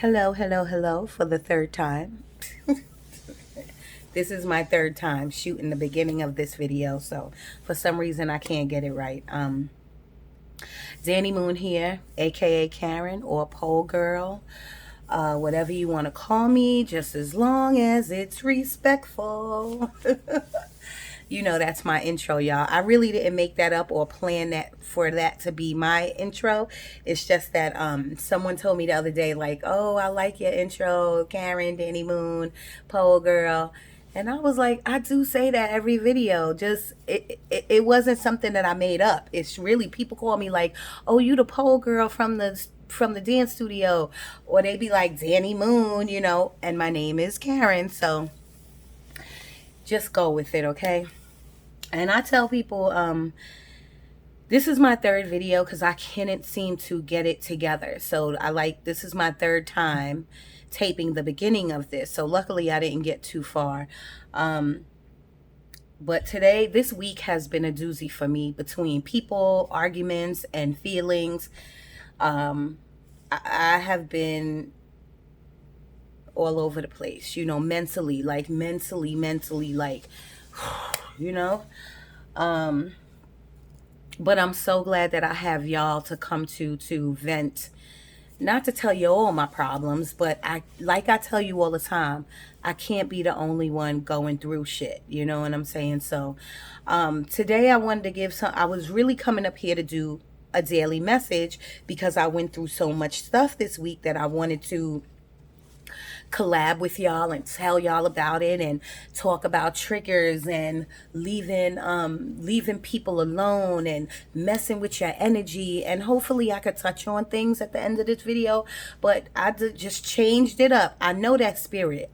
Hello, hello, hello for the third time. This is my third time shooting the beginning of this video, so for some reason I can't get it right. Danni Moon here, aka Karen or Pole Girl, whatever you want to call me, just as long as it's respectful. You know, that's my intro, y'all. I really didn't make that up or plan that for that to be my intro. It's just that someone told me the other day, like, oh, I like your intro, Karen, Danni Moon, Pole Girl. And I was like, I do say that every video. Just it wasn't something that I made up. It's really, people call me like, oh, you the Pole Girl from the dance studio, or they be like Danni Moon, you know, and my name is Karen. So just go with it, okay? And I tell people, this is my third video because I couldn't seem to get it together. So this is my third time taping the beginning of this. So luckily I didn't get too far. But this week has been a doozy for me, between people, arguments, and feelings. I have been all over the place, you know, mentally, like, you know. But I'm so glad that I have y'all to come to vent. Not to tell you all my problems, but like I tell you all the time, I can't be the only one going through shit. You know what I'm saying? So today I wanted to I was really coming up here to do a daily message because I went through so much stuff this week that I wanted to collab with y'all and tell y'all about it and talk about triggers and leaving people alone and messing with your energy. And hopefully I could touch on things at the end of this video, but I just changed it up. I know that spirit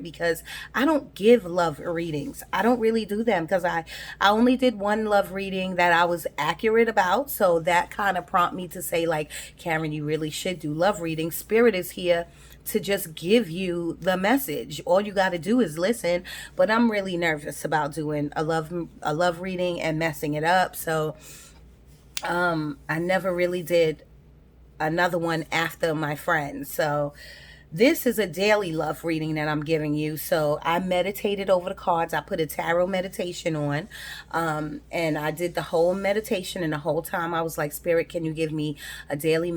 because I don't give love readings. I don't really do them because I only did one love reading that I was accurate about. So that kind of prompted me to say, like, Karen, you really should do love readings. Spirit is here to just give you the message. All you got to do is listen. But I'm really nervous about doing a love reading and messing it up. So I never really did another one after my friend. So this is a daily love reading that I'm giving you. So I meditated over the cards. I put a tarot meditation on, and I did the whole meditation. And the whole time I was like, Spirit, can you give me a daily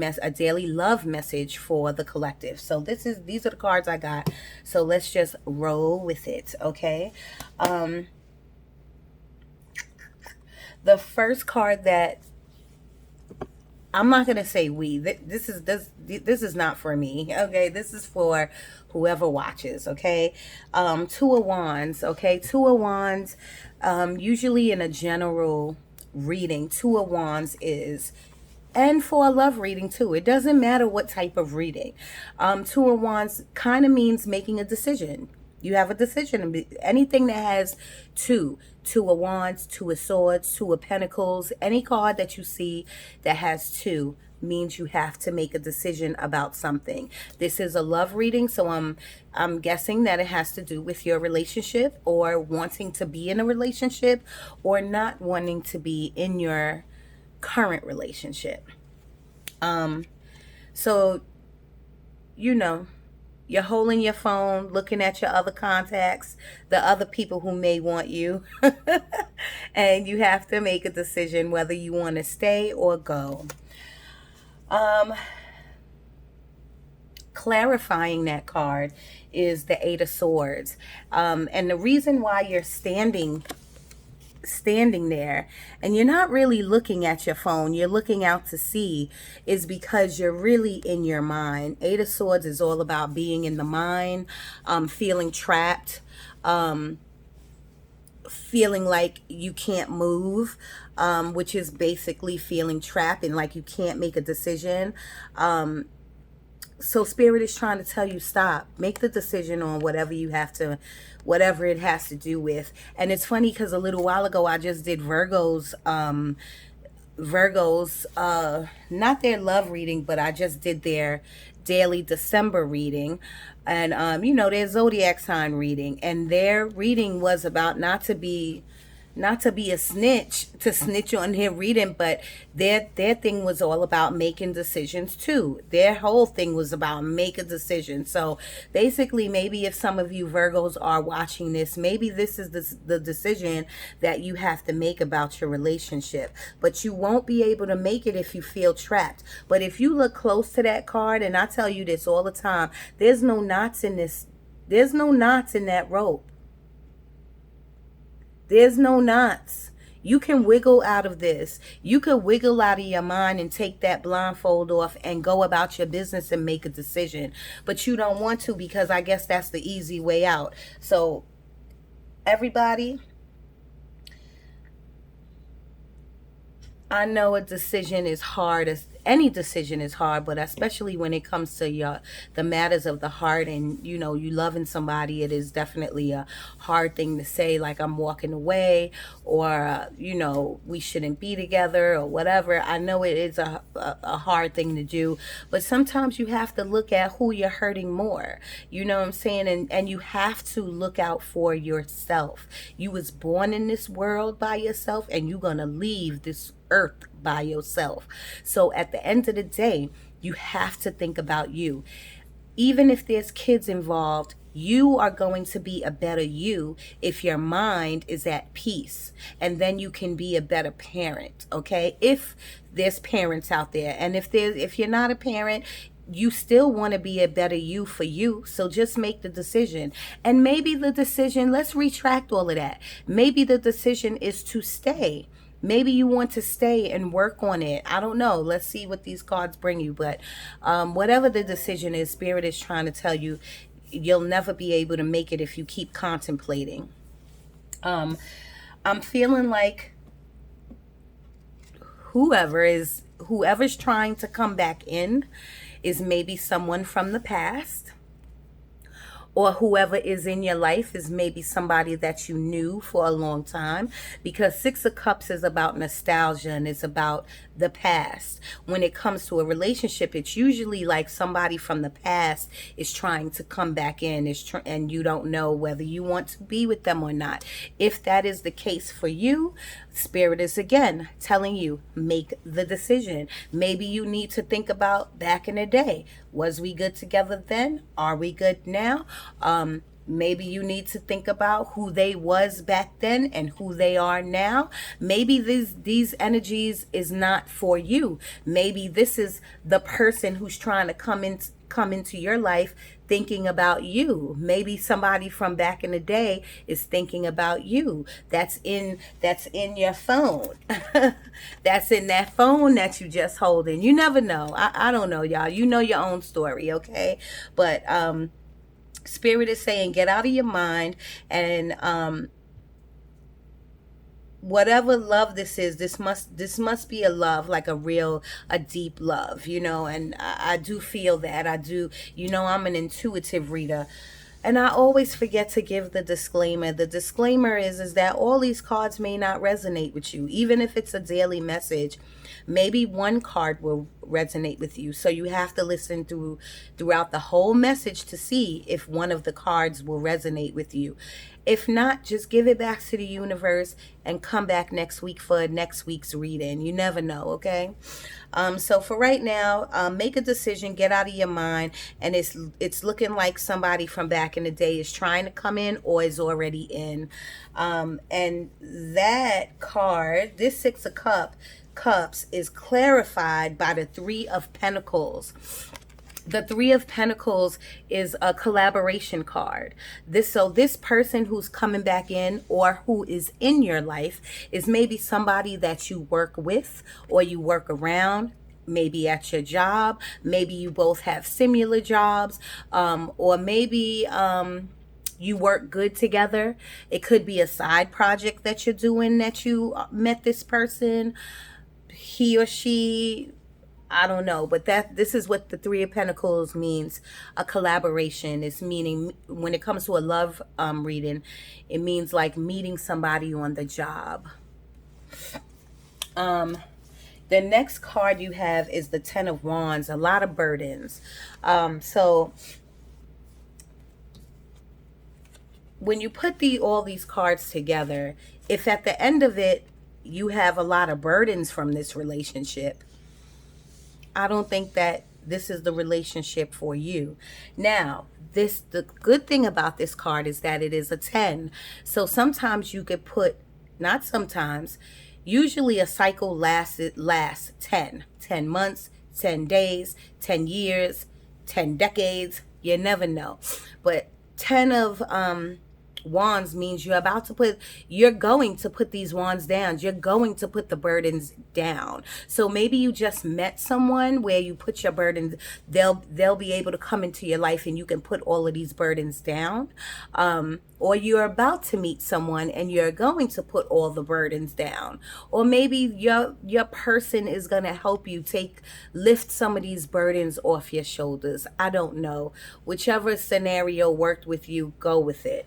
love message for the collective? So these are the cards I got. So let's just roll with it, okay? The first card that I'm not gonna say this is not for me, okay? This is for whoever watches, okay? Two of Wands, okay? Two of Wands, usually in a general reading, Two of Wands is, and for a love reading too, it doesn't matter what type of reading. Two of Wands kind of means making a decision. You have a decision. Anything that has two of Wands, Two of Swords, Two of Pentacles, any card that you see that has two means you have to make a decision about something. This is a love reading, so I'm guessing that it has to do with your relationship, or wanting to be in a relationship, or not wanting to be in your current relationship. So, you know, you're holding your phone, looking at your other contacts, the other people who may want you. And you have to make a decision whether you want to stay or go. Clarifying that card is the Eight of Swords. And the reason why you're standing there and you're not really looking at your phone, you're looking out to sea, is because you're really in your mind. Eight of Swords is all about being in the mind, feeling trapped, feeling like you can't move, which is basically feeling trapped and like you can't make a decision. So Spirit is trying to tell you, stop, make the decision on whatever it has to do with. And it's funny because a little while ago I just did Virgo's not their love reading, but I just did their daily December reading, and you know, their zodiac sign reading, and their reading was about not to be not to be a snitch, to snitch on their reading, but their thing was all about making decisions too. Their whole thing was about make a decision. So basically, maybe if some of you Virgos are watching this, maybe this is the decision that you have to make about your relationship. But you won't be able to make it if you feel trapped. But if you look close to that card, and I tell you this all the time, there's no knots in this. There's no knots in that rope. There's no knots. You can wiggle out of this. You could wiggle out of your mind and take that blindfold off and go about your business and make a decision. But you don't want to, because I guess that's the easy way out. So everybody, I know a decision is hard. As any decision is hard, but especially when it comes to the matters of the heart, and you loving somebody, it is definitely a hard thing to say, like I'm walking away, or we shouldn't be together, or whatever. I know it is a hard thing to do, but sometimes you have to look at who you're hurting more. You know what I'm saying? And you have to look out for yourself. You was born in this world by yourself, and you're gonna leave this earth by yourself. So at the end of the day, you have to think about you. Even if there's kids involved, you are going to be a better you if your mind is at peace, and then you can be a better parent. Okay, if there's parents out there, and if you're not a parent, you still want to be a better you for you. So just make the decision. And maybe the decision, let's retract all of that, maybe the decision is to stay. Maybe you want to stay and work on it. I don't know. Let's see what these cards bring you. But whatever the decision is, Spirit is trying to tell you, you'll never be able to make it if you keep contemplating. I'm feeling like whoever's trying to come back in is maybe someone from the past. Or whoever is in your life is maybe somebody that you knew for a long time, because Six of Cups is about nostalgia and it's about the past. When it comes to a relationship, it's usually like somebody from the past is trying to come back in, and you don't know whether you want to be with them or not. If that is the case for you, Spirit is again telling you, make the decision. Maybe you need to think about back in the day. Was we good together then? Are we good now? Maybe you need to think about who they was back then and who they are now. Maybe these energies is not for you. Maybe this is the person who's trying to come into your life thinking about you. Maybe somebody from back in the day is thinking about you. That's in your phone. That's in that phone that you just holding. You never know. I don't know, y'all. You know your own story, okay? But Spirit is saying, get out of your mind, and whatever love this is, this must be a love, like a deep love, and I do feel that. I do, I'm an intuitive reader. And I always forget to give the disclaimer. The disclaimer is that all these cards may not resonate with you, even if it's a daily message. Maybe one card will resonate with you. So you have to listen throughout the whole message to see if one of the cards will resonate with you. If not, just give it back to the universe and come back next week for next week's reading. You never know, okay? So for right now, make a decision, get out of your mind, and it's looking like somebody from back in the day is trying to come in or is already in. And that card, this Six of Cups, is clarified by the Three of Pentacles. The Three of Pentacles is a collaboration card. This person who's coming back in or who is in your life is maybe somebody that you work with or you work around, maybe at your job. Maybe you both have similar jobs, or maybe you work good together. It could be a side project that you're doing that you met this person. He or she, I don't know, but this is what the Three of Pentacles means. A collaboration is meaning, when it comes to a love reading, it means like meeting somebody on the job. The next card you have is the Ten of Wands, a lot of burdens. So when you put all these cards together, if at the end of it you have a lot of burdens from this relationship, I don't think that this is the relationship for you. Now, the good thing about this card is that it is a 10. So sometimes you could put, not sometimes, usually a cycle lasts 10 months, 10 days, 10 years, 10 decades. You never know. But 10 of wands means you're going to put these wands down. You're going to put the burdens down. So maybe you just met someone where you put your burdens, they'll be able to come into your life and you can put all of these burdens down. Or you're about to meet someone and you're going to put all the burdens down. Or maybe your person is going to help you lift some of these burdens off your shoulders. I don't know. Whichever scenario worked with you, go with it.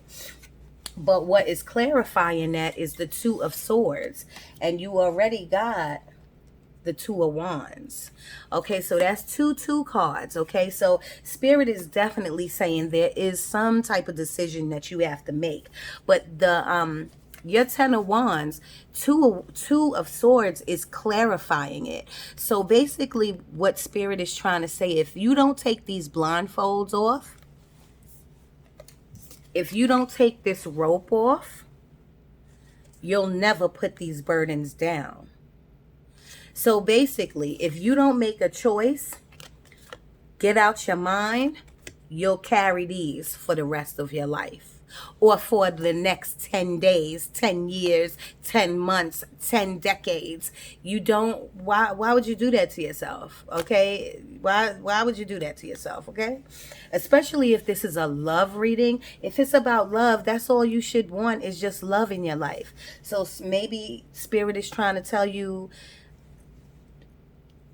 But what is clarifying that is the Two of Swords. And you already got the Two of Wands. Okay, so that's two cards. Okay, so Spirit is definitely saying there is some type of decision that you have to make. But your 10 of Wands, two of Swords is clarifying it. So basically what Spirit is trying to say, if you don't take these blindfolds off, if you don't take this rope off, you'll never put these burdens down. So basically, if you don't make a choice, get out your mind, you'll carry these for the rest of your life. Or for the next 10 days, 10 years, 10 months, 10 decades. You don't, why would you do that to yourself? Okay? Why would you do that to yourself? Okay? Especially if this is a love reading. If it's about love, that's all you should want, is just love in your life. So maybe Spirit is trying to tell you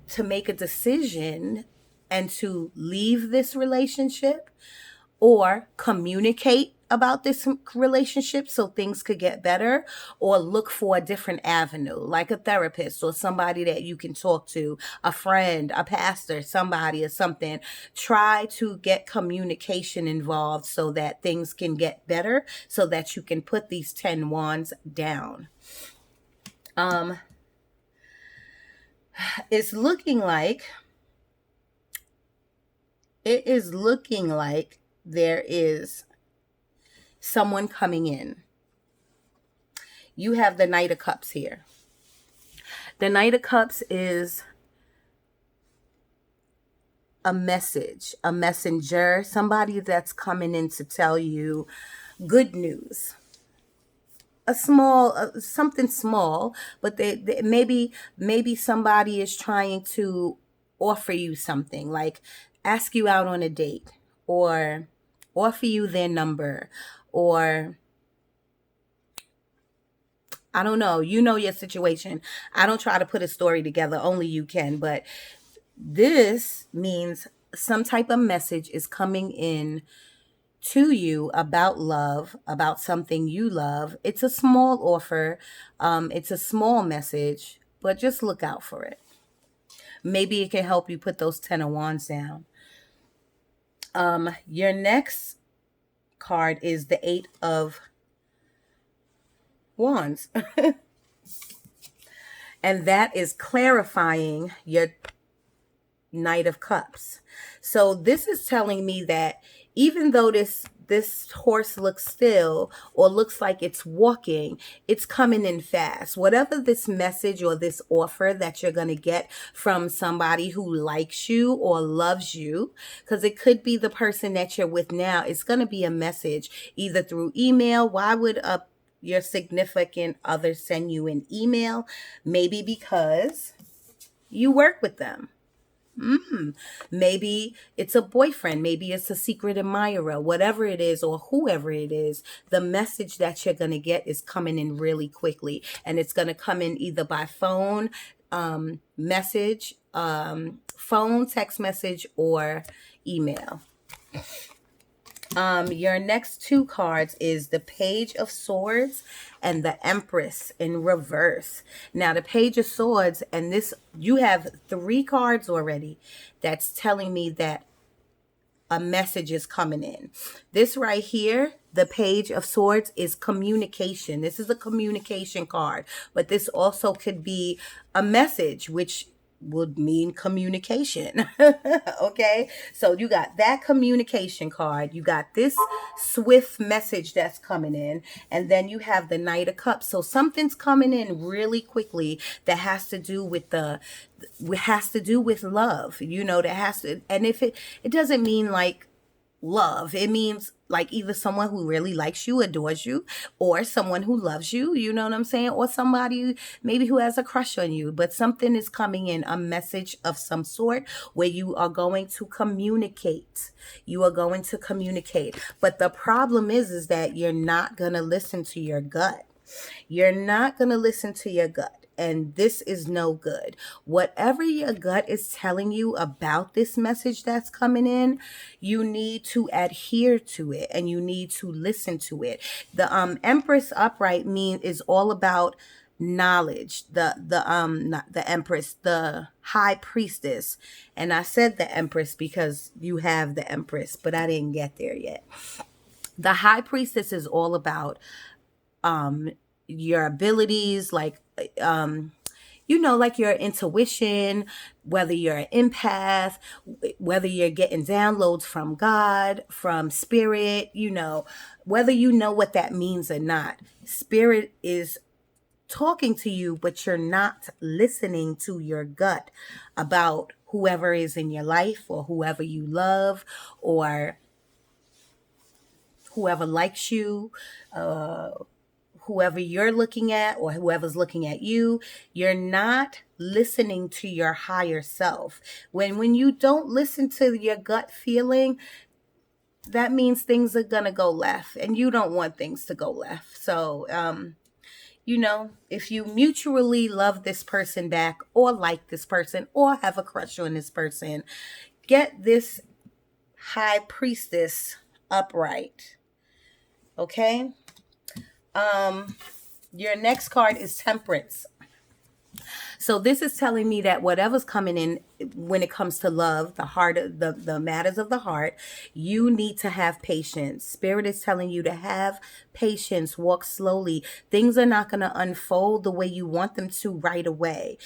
to make a decision and to leave this relationship, or communicate about this relationship so things could get better, or look for a different avenue, like a therapist or somebody that you can talk to, a friend, a pastor, somebody or something. Try to get communication involved so that things can get better, so that you can put these 10 wands down. It is looking like there is someone coming in. You have the Knight of Cups here. The Knight of Cups is a message, a messenger, somebody that's coming in to tell you good news. A small, something small, but they maybe somebody is trying to offer you something, like ask you out on a date, or offer you their number, or I don't know, you know your situation. I don't try to put a story together, only you can, but this means some type of message is coming in to you about love, about something you love. It's a small offer. It's a small message, but just look out for it. Maybe it can help you put those 10 of Wands down. Your next card is the 8 of Wands. And that is clarifying your Knight of Cups. So this is telling me that even though this horse looks still, or looks like it's walking, it's coming in fast. Whatever this message or this offer that you're going to get from somebody who likes you or loves you, because it could be the person that you're with now, it's going to be a message either through email. Why would your significant other send you an email? Maybe because you work with them. Maybe it's a boyfriend, maybe it's a secret admirer, whatever it is, or whoever it is. The message that you're going to get is coming in really quickly, and it's going to come in either by phone, message, phone, text message, or email. Your next two cards is the Page of Swords and the Empress in reverse. Now, the Page of Swords, and this, you have 3 cards already that's telling me that a message is coming in. This right here, the Page of Swords, is communication. This is a communication card, but this also could be a message, which would mean communication. Okay, so you got that communication card, you got this swift message that's coming in, and then you have the Knight of Cups. So something's coming in really quickly that has to do with love, that has to, and if it doesn't mean like love, it means like either someone who really likes you, adores you, or someone who loves you, you know what I'm saying, or somebody maybe who has a crush on you. But something is coming in, a message of some sort, where you are going to communicate. But the problem is that you're not going to listen to your gut. And this is no good. Whatever your gut is telling you about this message that's coming in, you need to adhere to it, and you need to listen to it. The Empress upright is all about knowledge. Not the Empress, the High Priestess. And I said the Empress because you have the Empress, but I didn't get there yet. The High Priestess is all about your abilities, like like your intuition, whether you're an empath, whether you're getting downloads from God, from spirit, whether you know what that means or not. Spirit is talking to you, but you're not listening to your gut about whoever is in your life, or whoever you love, or whoever likes you, whoever you're looking at, or whoever's looking at you. You're not listening to your higher self. When you don't listen to your gut feeling, that means things are gonna go left, and you don't want things to go left. So if you mutually love this person back, or like this person, or have a crush on this person, get this High Priestess upright. Okay? Your next card is Temperance. So this is telling me that whatever's coming in when it comes to love, the heart, the matters of the heart, you need to have patience. Spirit is telling you to have patience, walk slowly. Things are not going to unfold the way you want them to right away.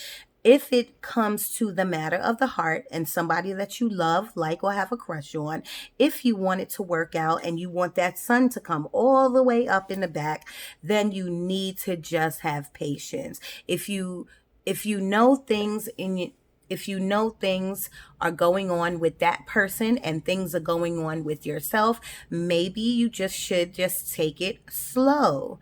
If it comes to the matter of the heart and somebody that you love, like, or have a crush on, if you want it to work out and you want that sun to come all the way up in the back, then you need to just have patience. If you know things are going on with that person and things are going on with yourself, maybe you should just take it slow.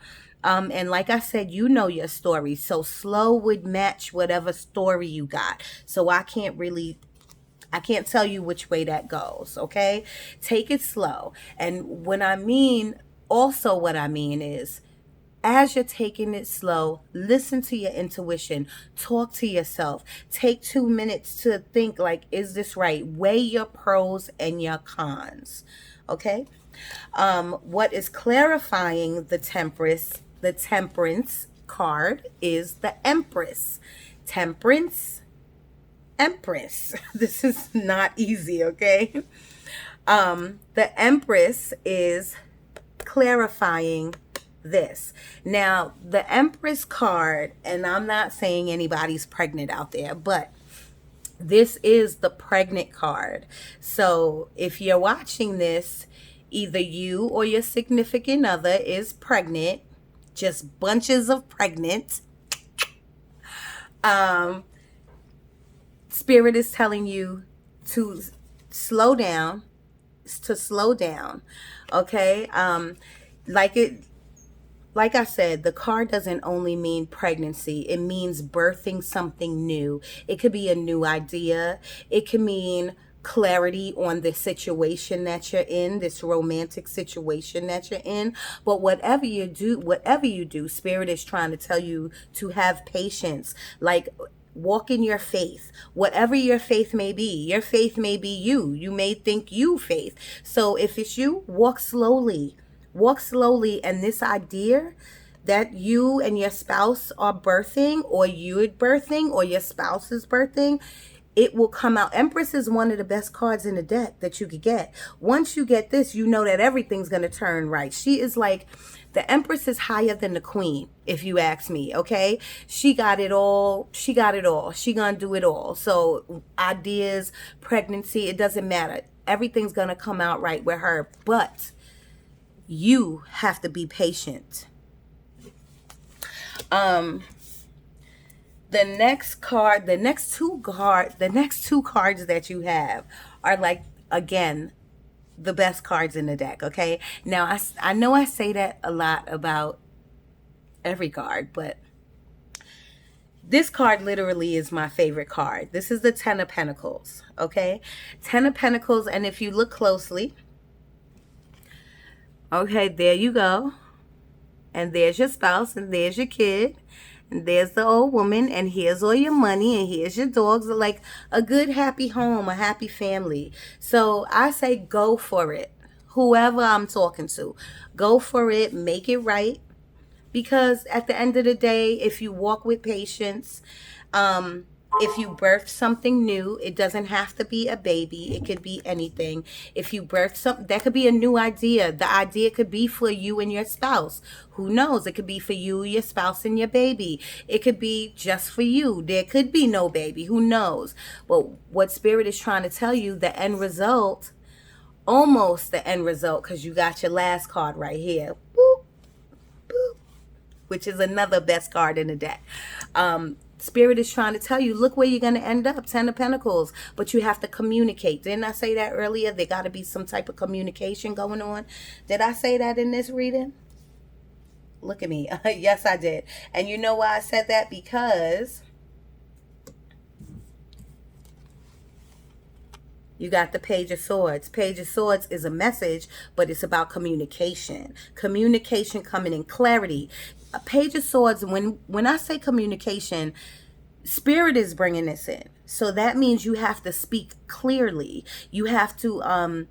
And like I said, you know your story. So slow would match whatever story you got. So I can't tell you which way that goes. Okay. Take it slow. And what I mean is, as you're taking it slow, listen to your intuition, talk to yourself, take 2 minutes to think, like, is this right? Weigh your pros and your cons. Okay. What is clarifying the Temperance card is the Empress. Temperance, Empress. This is not easy, okay? The Empress is clarifying this. Now, the Empress card, and I'm not saying anybody's pregnant out there, but this is the pregnant card. So if you're watching this, either you or your significant other is pregnant, just bunches of pregnant. Spirit is telling you to slow down, okay? Like I said, the card doesn't only mean pregnancy. It means birthing something new. It could be a new idea. It could mean clarity on the situation that you're in, this romantic situation that you're in. But whatever you do, Spirit is trying to tell you to have patience. Like, walk in your faith. Whatever your faith may be. Your faith may be you. You may think you faith. So if it's you, walk slowly. And this idea that you and your spouse are birthing, or you're birthing, or your spouse is birthing, it will come out. Empress is one of the best cards in the deck that you could get. Once you get this, you know that everything's going to turn right. She is like, the Empress is higher than the Queen, if you ask me, okay? She got it all. She got it all. She going to do it all. So ideas, pregnancy, it doesn't matter. Everything's going to come out right with her. But you have to be patient. The next card, the next two cards that you have are like, again, the best cards in the deck, okay? Now, I know I say that a lot about every card, but this card literally is my favorite card. This is the Ten of Pentacles, okay? Ten of Pentacles, and if you look closely, okay, there you go. And there's your spouse, and there's your kid. And there's the old woman, and here's all your money, and here's your dogs. Like a good, happy home, a happy family. So I say go for it. Whoever I'm talking to, go for it, make it right. Because at the end of the day, if you walk with patience, if you birth something new, it doesn't have to be a baby. It could be anything. If you birth something, that could be a new idea. The idea could be for you and your spouse. Who knows? It could be for you, your spouse, and your baby. It could be just for you. There could be no baby. Who knows? But what Spirit is trying to tell you, the end result, almost the end result, because you got your last card right here. Boop, boop, which is another best card in the deck. Spirit is trying to tell you, look where you're going to end up, Ten of Pentacles. But you have to communicate. Didn't I say that earlier? There got to be some type of communication going on. Did I say that in this reading? Look at me. Yes, I did. And you know why I said that? Because you got the Page of Swords. Page of Swords is a message, but it's about communication. Communication coming in clarity. A Page of Swords, when I say communication, Spirit is bringing this in. So that means you have to speak clearly. You have to,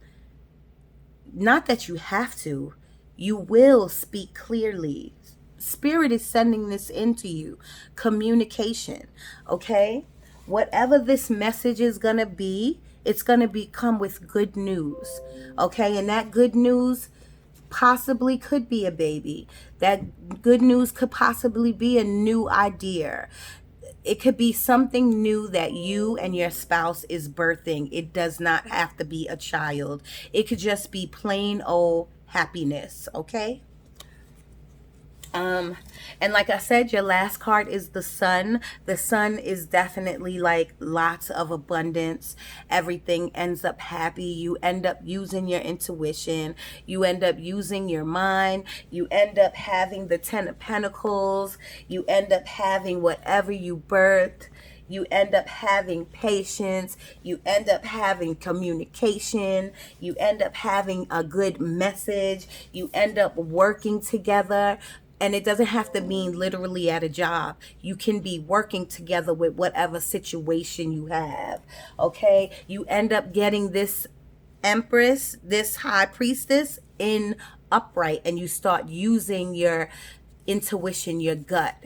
not that you have to, you will speak clearly. Spirit is sending this into you. Communication, okay? Whatever this message is going to be, it's going to come with good news, okay? And that good news possibly could be a baby. That good news could possibly be a new idea. It could be something new that you and your spouse is birthing. It does not have to be a child. It could just be plain old happiness, okay? And like I said, your last card is the Sun. The Sun is definitely like lots of abundance. Everything ends up happy. You end up using your intuition. You end up using your mind. You end up having the Ten of Pentacles. You end up having whatever you birthed. You end up having patience. You end up having communication. You end up having a good message. You end up working together. And it doesn't have to mean literally at a job. You can be working together with whatever situation you have. Okay? You end up getting this Empress, this High Priestess in upright. And you start using your intuition, your gut.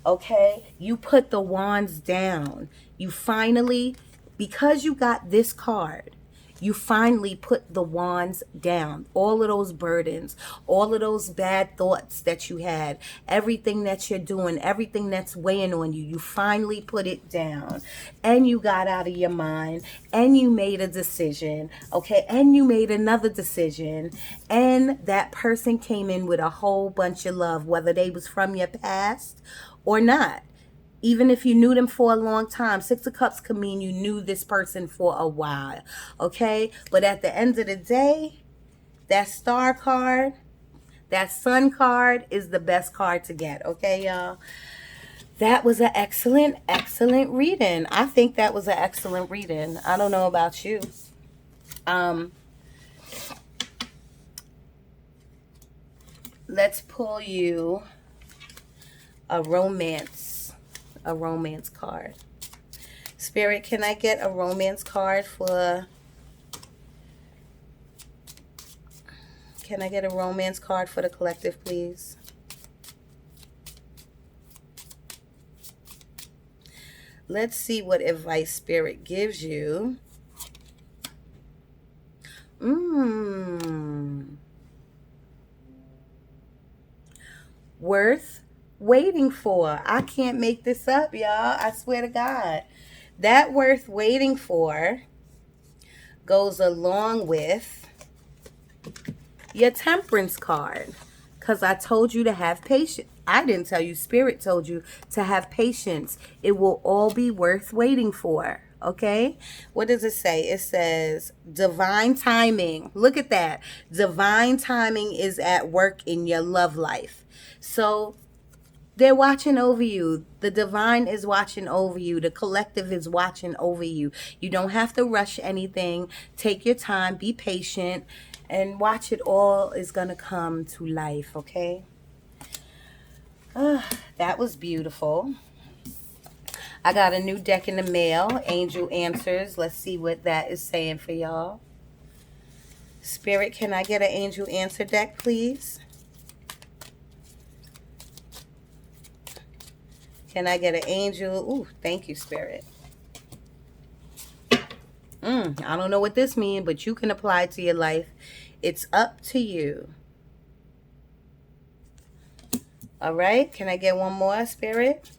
Okay? You put the wands down. You finally, because you got this card, you finally put the wands down. All of those burdens, all of those bad thoughts that you had, everything that you're doing, everything that's weighing on you, you finally put it down. And you got out of your mind, and you made a decision, okay? And you made another decision, and that person came in with a whole bunch of love, whether they was from your past or not. Even if you knew them for a long time, Six of Cups could mean you knew this person for a while, okay? But at the end of the day, that Star card, that Sun card is the best card to get, okay, y'all? That was an excellent, excellent reading. I think that was an excellent reading. I don't know about you. Let's pull you a romance card. Spirit, can I get a romance card for... Can I get a romance card for the collective, please? Let's see what advice Spirit gives you. Mmm. Worth waiting for. I can't make this up, y'all. I swear to God. That worth waiting for goes along with your temperance card. Because I told you to have patience. I didn't tell you. Spirit told you to have patience. It will all be worth waiting for. Okay? What does it say? It says divine timing. Look at that. Divine timing is at work in your love life. So they're watching over you. The divine is watching over you. The collective is watching over you. You don't have to rush anything. Take your time. Be patient. And watch it all is going to come to life, okay? That was beautiful. I got a new deck in the mail. Angel Answers. Let's see what that is saying for y'all. Spirit, can I get an Angel Answer deck, please? Can I get an angel? Ooh, thank you, Spirit. I don't know what this means, but you can apply it to your life. It's up to you. All right. Can I get one more, Spirit?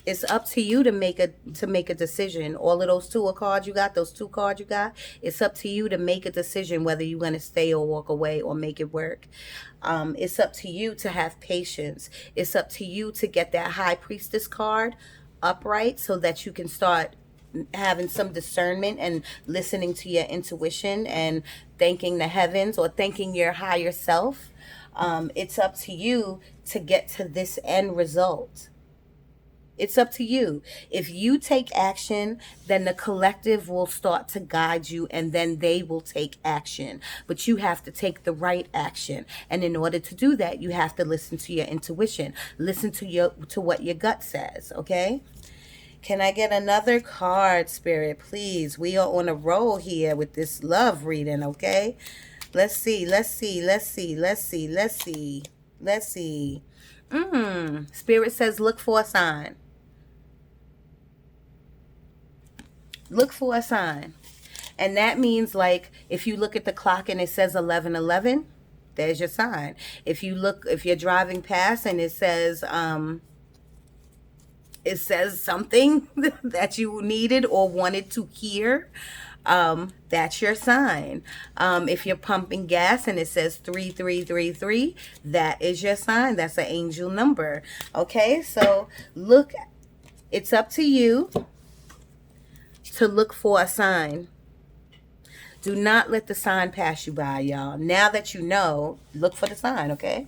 It's up to you to make a decision. All of those two cards you got, it's up to you to make a decision whether you're going to stay or walk away or make it work. It's up to you to have patience. It's up to you to get that High Priestess card upright so that you can start having some discernment and listening to your intuition and thanking the heavens or thanking your higher self. It's up to you to get to this end result. It's up to you. If you take action, then the collective will start to guide you and then they will take action. But you have to take the right action. And in order to do that, you have to listen to your intuition. Listen to what your gut says, okay? Can I get another card, Spirit, please? We are on a roll here with this love reading, okay? Let's see. Spirit says look for a sign. Look for a sign. And that means, like, if you look at the clock and it says 11:11, there's your sign. If you're driving past and it says something that you needed or wanted to hear, that's your sign. If you're pumping gas and it says 3333, that is your sign. That's an angel number. Okay, so look, it's up to you to look for a sign. Do not let the sign pass you by, y'all. Now that you know, look for the sign, okay?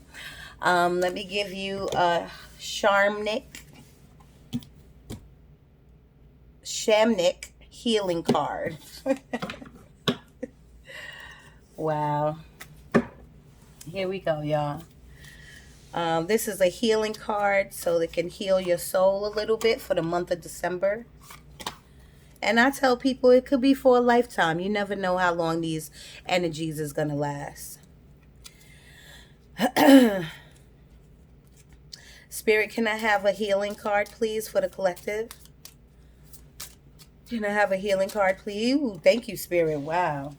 Let me give you a Shamnik healing card. Wow. Here we go, y'all. This is a healing card so it can heal your soul a little bit for the month of December. And I tell people it could be for a lifetime. You never know how long these energies is going to last. Spirit, can I have a healing card, please, for the collective? Can I have a healing card, please? Ooh, thank you, Spirit. Wow.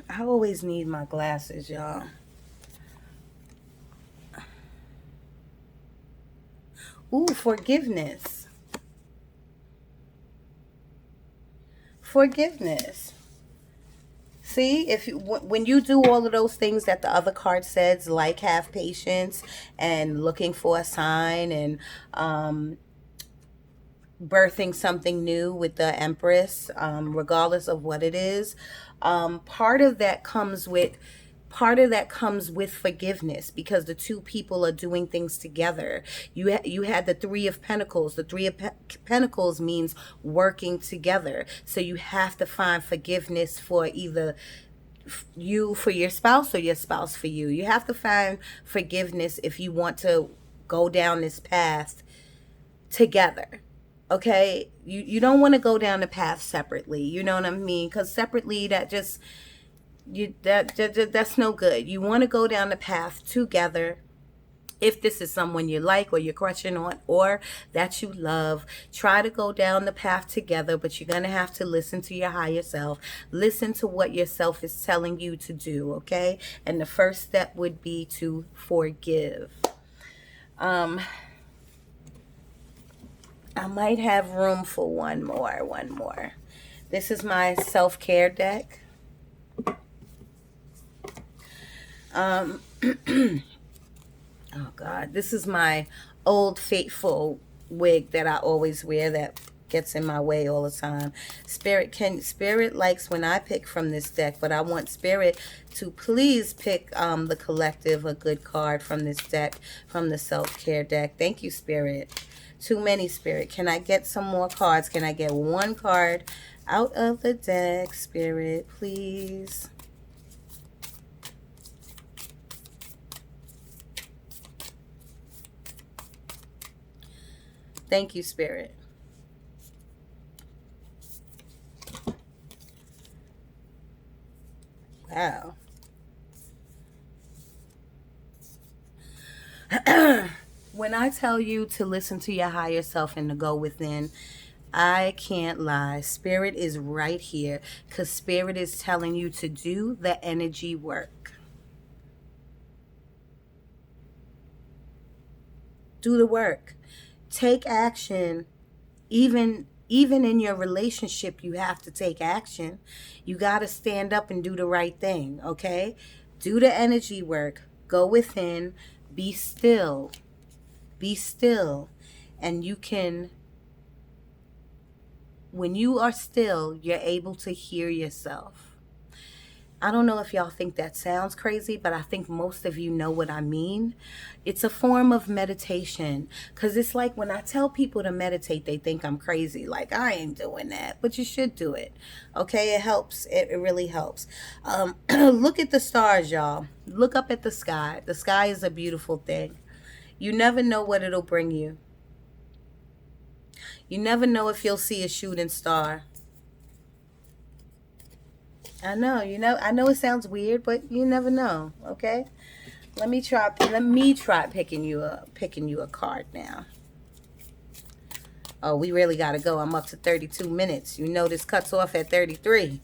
I always need my glasses, y'all. Ooh, forgiveness. Forgiveness. See, when you do all of those things that the other card says, like have patience and looking for a sign and birthing something new with the Empress, regardless of what it is, part of that comes with forgiveness, because the two people are doing things together. You had the Three of Pentacles. The Three of Pentacles means working together. So you have to find forgiveness for either you for your spouse or your spouse for you. You have to find forgiveness if you want to go down this path together. Okay? You don't want to go down the path separately. You know what I mean? Because separately, that just That's no good. You want to go down the path together. If this is someone you like or you're crushing on or that you love, try to go down the path together, but you're going to have to listen to your higher self. Listen to what yourself is telling you to do, okay? And the first step would be to forgive. I might have room for one more. This is my self-care deck. Oh God, this is my old faithful wig that I always wear that gets in my way all the time. Spirit likes when I pick from this deck, but I want Spirit to please pick the collective a good card from this deck, from the self-care deck. Thank you, Spirit. Too many, Spirit. Can I get some more cards? Can I get one card out of the deck, Spirit, please? Thank you, Spirit. Wow. When I tell you to listen to your higher self and to go within, I can't lie. Spirit is right here because Spirit is telling you to do the energy work. Do the work. Take action. Even in your relationship, you have to take action. You got to stand up and do the right thing, okay? Do the energy work. Go within. Be still. Be still. And you can, when you are still, you're able to hear yourself. I don't know if y'all think that sounds crazy, but I think most of you know what I mean. It's a form of meditation, because it's like when I tell people to meditate, they think I'm crazy. Like, I ain't doing that, but you should do it. Okay, it helps. It really helps. Look at the stars, y'all. Look up at the sky. The sky is a beautiful thing. You never know what it'll bring you. You never know if you'll see a shooting star. I know, I know it sounds weird, but you never know, okay? Let me try picking you a card now. Oh, we really got to go. I'm up to 32 minutes. You know this cuts off at 33.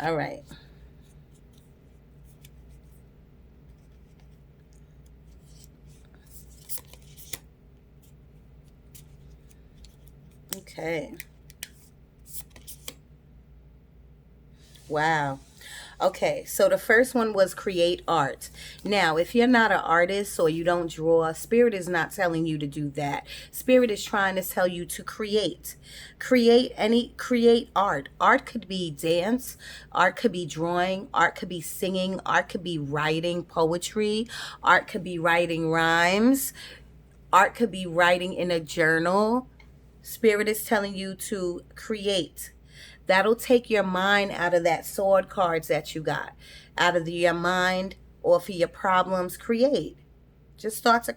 All right. Okay. Wow. Okay, so the first one was create art. Now, if you're not an artist or you don't draw, Spirit is not telling you to do that. Spirit is trying to tell you to create. Create art. Art could be dance, art could be drawing, art could be singing, art could be writing poetry, art could be writing rhymes, art could be writing in a journal. Spirit is telling you to create. That'll take your mind out of that sword cards that you got. Out of your mind, or for your problems, create. Just start to